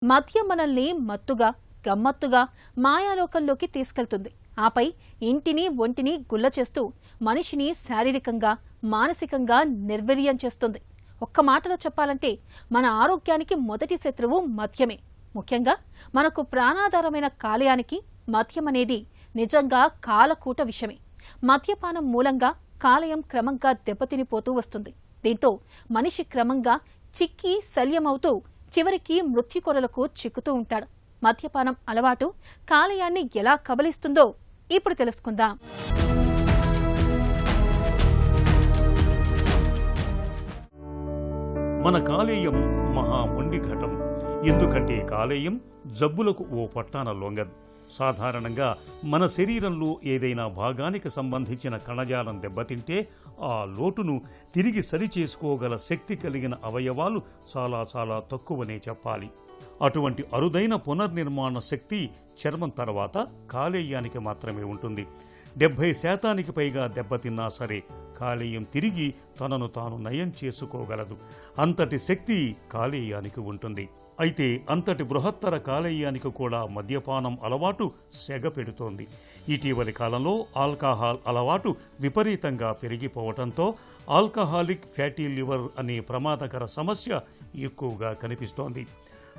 మద్యం మనల్ని మత్తుగా, గమ్మత్తుగా, మాయాలోకంలోకి తీసుకెళ్తుంది. ఆపై ఇంటిని, ఒంటిని గుల్ల చేస్తూ మనిషిని శారీరకంగా, మానసికంగా నిర్వీర్యం చేస్తుంది. ఒక్క మాటలో చెప్పాలంటే మన ఆరోగ్యానికి మొదటి శత్రువు మద్యమే. ముఖ్యంగా మనకు ప్రాణాధారమైన కాలేయానికి మద్యం అనేది నిజంగా కాలకూట విషయమే. మద్యపానం మూలంగా కాలేయం క్రమంగా దెబ్బతినిపోతూ వస్తుంది. దీంతో మనిషి క్రమంగా చిక్కి శల్యమవుతూ చివరికి మృత్యుకొరలకు చిక్కుతూ ఉంటాడు. మద్యపానం అలవాటు కాలేయాన్ని ఎలా కబలిస్తుందో ఇప్పుడు తెలుసుకుందాం. మన కాలేయం మహా మొండి ఘటం. ఎందుకంటే కాలేయం జబ్బులకు ఓ పట్టాన లొంగదు. సాధారణంగా మన శరీరంలో ఏదైనా భాగానికి సంబంధించిన కణజాలం దెబ్బతింటే ఆ లోటును తిరిగి సరిచేసుకోగల శక్తి కలిగిన అవయవాలు చాలా చాలా తక్కువనే చెప్పాలి. అటువంటి అరుదైన పునర్నిర్మాణ శక్తి చర్మం తర్వాత కాలేయానికి మాత్రమే ఉంటుంది. 70% పైగా దెబ్బతిన్నా సరే కాలేయం తిరిగి తనను తాను నయం చేసుకోగలదు. అంతటి శక్తి కాలేయానికి ఉంటుంది. అయితే అంతటి బృహత్తర కాలేయానికి కూడా మద్యపానం అలవాటు సెగ పెడుతోంది. ఇటీవలి కాలంలో ఆల్కహాల్ అలవాటు విపరీతంగా పెరిగిపోవడంతో ఆల్కహాలిక్ ఫ్యాటీ లివర్ అనే ప్రమాదకర సమస్య ఎక్కువగా కనిపిస్తోంది.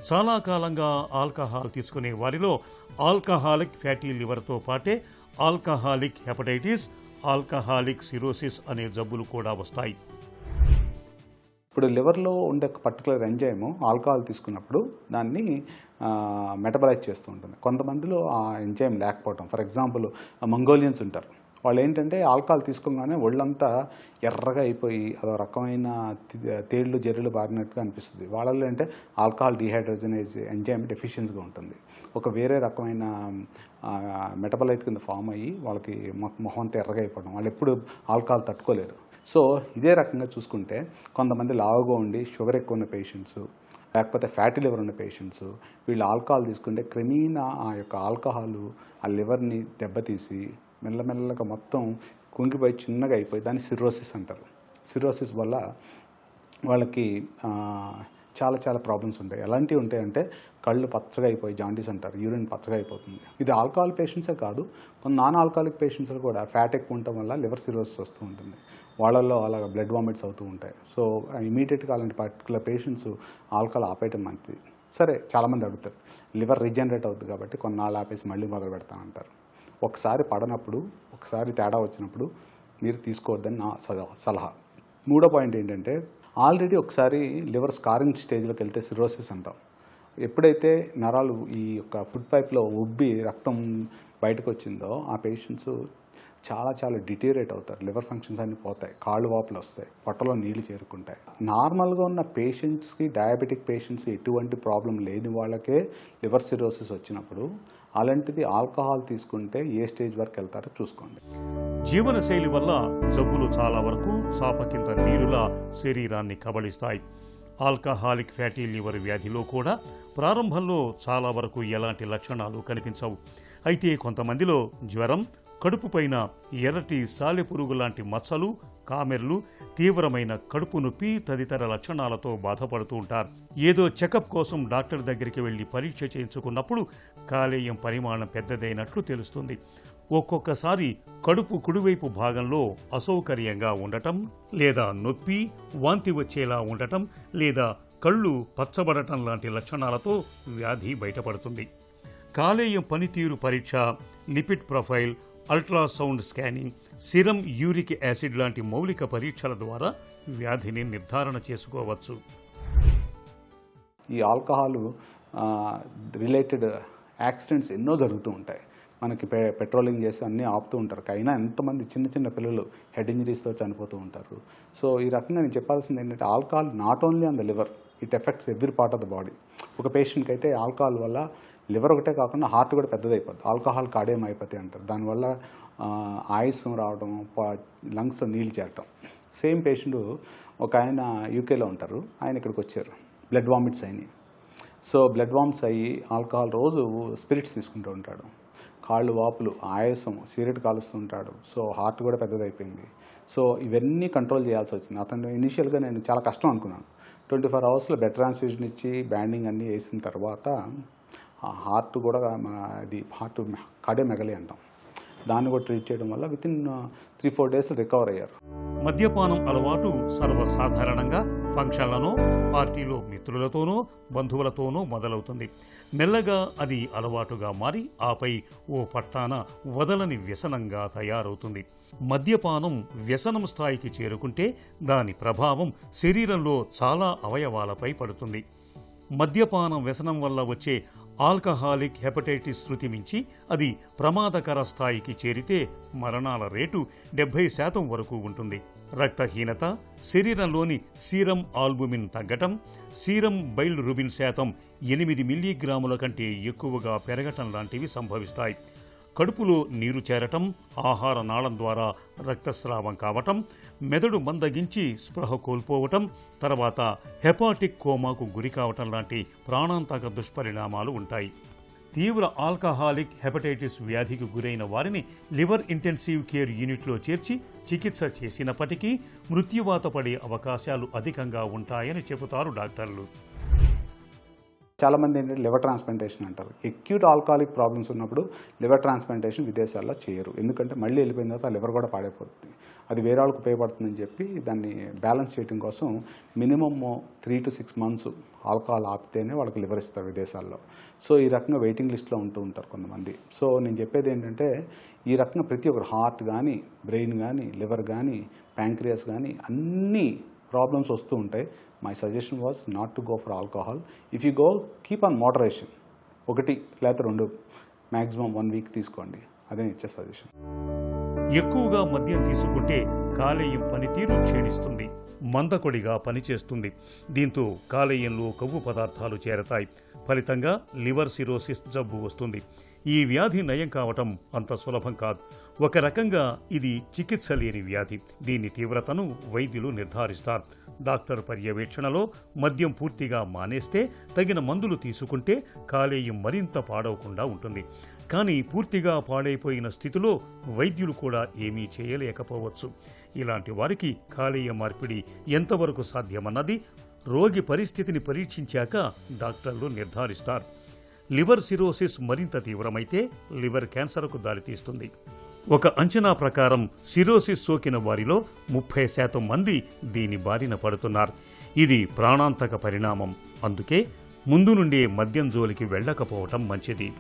చాలా కాలంగా ఆల్కహాల్ తీసుకునే వారిలో ఆల్కహాలిక్ ఫ్యాటీ లివర్తో పాటే ఆల్కహాలిక్ హెపటైటిస్, ఆల్కహాలిక్ సిరోసిస్ అనే జబ్బులు కూడా వస్తాయి. ఇప్పుడు లివర్లో ఉండే పర్టికులర్ ఎంజైమ్ ఆల్కహాల్ తీసుకున్నప్పుడు దాన్ని మెటబలైజ్ చేస్తూ ఉంటుంది. కొంతమందిలో ఆ ఎంజైమ్ లేకపోవడం, ఫర్ ఎగ్జాంపుల్ మంగోలియన్స్ ఉంటారు. వాళ్ళు ఏంటంటే ఆల్కహాల్ తీసుకోగానే ఒళ్ళంతా ఎర్రగా అయిపోయి అదో రకమైన తేళ్లు జర్రులు బారినట్టుగా అనిపిస్తుంది. వాళ్ళల్లో అంటే ఆల్కహాల్ డిహైడ్రోజనేజ్ ఎంజైమ్ డెఫిషియన్సీగా ఉంటుంది. ఒక వేరే రకమైన మెటబలైట్ కింద ఫామ్ అయ్యి వాళ్ళకి మొహం అంతా ఎర్రగా అయిపోవడం, వాళ్ళు ఎప్పుడు ఆల్కహాల్ తట్టుకోలేరు. సో ఇదే రకంగా చూసుకుంటే కొంతమంది లావుగా ఉండి షుగర్ ఎక్కువ ఉన్న పేషెంట్స్, లేకపోతే ఫ్యాటీ లివర్ ఉన్న పేషెంట్స్, వీళ్ళు ఆల్కహాల్ తీసుకుంటే క్రమేణా ఆ యొక్క ఆల్కహాల్ ఆ లివర్ని దెబ్బతీసి మెల్లమెల్లగా మొత్తం కుంగిపోయి చిన్నగా అయిపోయి దాన్ని సిర్రోసిస్ అంటారు. సిర్రోసిస్ వల్ల వాళ్ళకి చాలా చాలా ప్రాబ్లమ్స్ ఉంటాయి. ఎలాంటివి ఉంటాయంటే కళ్ళు పచ్చగా అయిపోయి జాండీస్ అంటారు, యూరిన్ పచ్చగా అయిపోతుంది. ఇది ఆల్కహాల్ పేషెంట్సే కాదు, కొన్ని నాన్ ఆల్కహాలిక్ పేషెంట్స్లో కూడా ఫ్యాట్ ఎక్కువ ఉండటం వల్ల లివర్ సిరోసిస్ వస్తూ ఉంటుంది. వాళ్ళల్లో అలాగ బ్లడ్ వామిట్స్ అవుతూ ఉంటాయి. సో ఇమీడియట్గా అలాంటి పర్టికులర్ పేషెంట్స్ ఆల్కహాల్ ఆపేయటం మంచిది. సరే, చాలామంది అడుగుతారు లివర్ రీజనరేట్ అవుతుంది కాబట్టి కొన్నాళ్ళు ఆపేసి మళ్ళీ మొదలు పెడతామంటారు. ఒకసారి పడనప్పుడు, ఒకసారి తేడా వచ్చినప్పుడు మీరు తీసుకోవద్దని నా సలహా. మూడో పాయింట్ ఏంటంటే, ఆల్రెడీ ఒకసారి లివర్ స్కారింగ్ స్టేజ్లోకి వెళ్తే సిరోసిస్ అంటాం. ఎప్పుడైతే నరాలు ఈ యొక్క ఫుడ్ పైప్లో ఉబ్బి రక్తం బయటకు వచ్చిందో ఆ పేషెంట్స్ చాలా చాలా డిటీరియేట్ అవుతారు. లివర్ ఫంక్షన్స్ అన్నీ పోతాయి, కాళ్ళు వాపులు వస్తాయి, పొట్టలో నీళ్లు చేరుకుంటాయి. నార్మల్గా ఉన్న పేషెంట్స్కి, డయాబెటిక్ పేషెంట్స్ ఎటువంటి ప్రాబ్లం లేని వాళ్ళకే లివర్ సిరోసిస్ వచ్చినప్పుడు అలాంటిది ఆల్కహాల్ తీసుకుంటే ఏ స్టేజ్ వరకు వెళ్తారో చూసుకోండి. జీవనశైలి వల్ల జబ్బులు చాలా వరకు చాప కింద నీరులా శరీరాన్ని కబళిస్తాయి. ఆల్కహాలిక్ ఫ్యాటీ లివర్ వ్యాధిలో కూడా ప్రారంభంలో చాలా వరకు ఎలాంటి లక్షణాలు కనిపించవు. అయితే కొంతమందిలో జ్వరం, కడుపు పైన ఎర్రటి సాలెపురుగు లాంటి మచ్చలు, కామెర్లు, తీవ్రమైన కడుపు నొప్పి తదితర లక్షణాలతో బాధపడుతూ ఉంటారు. ఏదో చెకప్ కోసం డాక్టర్ దగ్గరికి వెళ్లి పరీక్ష చేయించుకున్నప్పుడు కాలేయం పరిమాణం పెద్దదైనట్లు తెలుస్తుంది. ఒక్కొక్కసారి కడుపు కుడివైపు భాగంలో అసౌకర్యంగా ఉండటం, లేదా నొప్పి, వాంతి వచ్చేలా ఉండటం, లేదా కళ్ళు పచ్చబడటం లాంటి లక్షణాలతో వ్యాధి బయటపడుతుంది. కాలేయం పనితీరు పరీక్ష, lipid profile, ultrasound scanning, serum uric acid లాంటి మౌలిక పరీక్షల ద్వారా వ్యాధిని నిర్ధారణ చేసుకోవచ్చు. ఈ ఆల్కహాల్ రిలేటెడ్ యాక్సిడెంట్స్ ఎన్నో జరుగుతూ ఉంటాయి. మనకి పెట్రోలింగ్ చేసి అన్నీ ఆపుతూ ఉంటారు. అయినా ఎంతమంది చిన్న చిన్న పిల్లలు హెడ్ ఇంజరీస్తో చనిపోతూ ఉంటారు. సో ఈ రకంగా నేను చెప్పాల్సింది ఏంటంటే, alcohol not only on the liver, it effects every part of the body. ఒక పేషెంట్కి అయితే ఆల్కహాల్ వల్ల లివర్ ఒకటే కాకుండా హార్ట్ కూడా పెద్దదైపోద్ది. ఆల్కహాల్ కార్డియోమైపతి అంటారు. దానివల్ల ఆయాసం రావడం, లంగ్స్లో నీళ్ళు చేరటం. సేమ్ పేషెంట్ ఒక ఆయన యూకేలో ఉంటారు, ఆయన ఇక్కడికి వచ్చారు, బ్లడ్ వామిట్స్ అయినాయి. సో బ్లడ్ వామిట్స్ అయ్యి ఆల్కహాల్ రోజు స్పిరిట్స్ తీసుకుంటూ ఉంటాడు, కాళ్ళు వాపులు, ఆయాసం, సిగరెట్ కాలుస్తూ ఉంటాడు. సో హార్ట్ కూడా పెద్దదైపోయింది. సో ఇవన్నీ కంట్రోల్ చేయాల్సి వచ్చింది. అతను ఇనిషియల్గా నేను చాలా కష్టం అనుకున్నాను. 24 అవర్స్లో బెడ్ ట్రాన్స్ఫ్యూజన్ ఇచ్చి బ్యాండింగ్ అన్నీ వేసిన తర్వాత ఆ హార్ట్ కూడా హార్ట్ కార్డియోమెగలీ అంటాం, దాన్ని కూడా ట్రీట్ చేయడం వల్ల వితిన్ 3-4 డేస్ రికవర్ అయ్యారు. మద్యపానం అలవాటు సర్వసాధారణంగా ఫంక్షన్లను, పార్టీలో మిత్రులతోనూ బంధువులతోనూ మొదలవుతుంది. మెల్లగా అది అలవాటుగా మారి ఆపై ఓ పట్టాన వదలని వ్యసనంగా తయారవుతుంది. మద్యపానం వ్యసనం స్థాయికి చేరుకుంటే దాని ప్రభావం శరీరంలో చాలా అవయవాలపై పడుతుంది. మద్యపానం వ్యసనం వల్ల వచ్చే ఆల్కహాలిక్ హెపటైటిస్ శృతి మించి అది ప్రమాదకర స్థాయికి చేరితే మరణాల రేటు 70% వరకు ఉంటుంది. రక్తహీనత, శరీరంలోని సీరం ఆల్బుమిన్ తగ్గటం, సీరం బైల్రుబిన్ శాతం 8 మిల్లీగ్రాముల కంటే ఎక్కువగా పెరగటం లాంటివి సంభవిస్తాయి. కడుపులో నీరు చేరటం, ఆహార నాళం ద్వారా రక్తస్రావం కావటం, మెదడు మందగించి స్పృహ కోల్పోవటం, తర్వాత హెపాటిక్ కోమాకు గురి కావటం లాంటి ప్రాణాంతక దుష్పరిణామాలు ఉంటాయి. తీవ్ర ఆల్కహాలిక్ హెపటైటిస్ వ్యాధికి గురైన వారిని లివర్ ఇంటెన్సివ్ కేర్ యూనిట్లో చేర్చి చికిత్స చేసినప్పటికీ మృత్యువాత పడే అవకాశాలు అధికంగా ఉంటాయని చెబుతారు డాక్టర్లు. చాలామంది ఏంటంటే లివర్ ట్రాన్స్ప్లాంటేషన్ అంటారు. అక్యూట్ ఆల్కహాలిక్ ప్రాబ్లమ్స్ ఉన్నప్పుడు లివర్ ట్రాన్స్ప్లాంటేషన్ విదేశాల్లో చేయరు, ఎందుకంటే మళ్ళీ వెళ్ళిపోయిన తర్వాత ఆ లివర్ కూడా పాడైపోతుంది. అది వేరే వాళ్ళకి ఉపయోగపడుతుందని చెప్పి దాన్ని బ్యాలెన్స్ చేయడం కోసం మినిమమ్ 3 to 6 months ఆల్కహాల్ ఆపితేనే వాళ్ళకి లివర్ ఇస్తారు విదేశాల్లో. సో ఈ రకంగా వెయిటింగ్ లిస్ట్లో ఉంటారు కొంతమంది. సో నేను చెప్పేది ఏంటంటే ఈ రకంగా ప్రతి ఒక్కరు హార్ట్ కానీ, బ్రెయిన్ కానీ, లివర్ కానీ, ప్యాంక్రియాస్ కానీ అన్ని ప్రాబ్లమ్స్ వస్తూ ఉంటాయి. My suggestion was not to go for alcohol. If you go, keep on moderation. 1 లేదా 2 మ్యాక్సిమం 1 week తీసుకోండి, అదే ఇచ్చే సజెషన్. ఎక్కువగా మద్యం తీసుకుంటే కాలేయం పనితీరు క్షీణిస్తుంది, మందకొడిగా పనిచేస్తుంది. దీంతో కాలేయంలో కొవ్వు పదార్థాలు చేరతాయి. ఫలితంగా లివర్ సిరోసిస్ జబ్బు వస్తుంది. ఈ వ్యాధి నయం కావటం అంత సులభం కాదు. ఒక రకంగా ఇది చికిత్స లేని వ్యాధి. దీని తీవ్రతను వైద్యులు నిర్ధారిస్తారు. డాక్టర్ పర్యవేక్షణలో మద్యం పూర్తిగా మానేస్తే, తగిన మందులు తీసుకుంటే కాలేయం మరింత పాడవకుండా ఉంటుంది. కానీ పూర్తిగా పాడైపోయిన స్థితిలో వైద్యులు కూడా ఏమీ చేయలేకపోవచ్చు. ఇలాంటి వారికి కాలేయ మార్పిడి ఎంతవరకు సాధ్యమన్నది రోగి పరిస్థితిని పరీక్షించాక డాక్టర్లు నిర్ధారిస్తారు. లివర్ సిరోసిస్ మరింత తీవ్రమైతే లివర్ క్యాన్సర్కు దారితీస్తుంది. ఒక అంచనా ప్రకారం సిరోసిస్ సోకిన వారిలో 30% మంది దీని బారిన పడుతున్నారు. ఇది ప్రాణాంతక పరిణామం. అందుకే ముందు నుండే మద్యం జోలికి వెళ్ళకపోవటం మంచిది.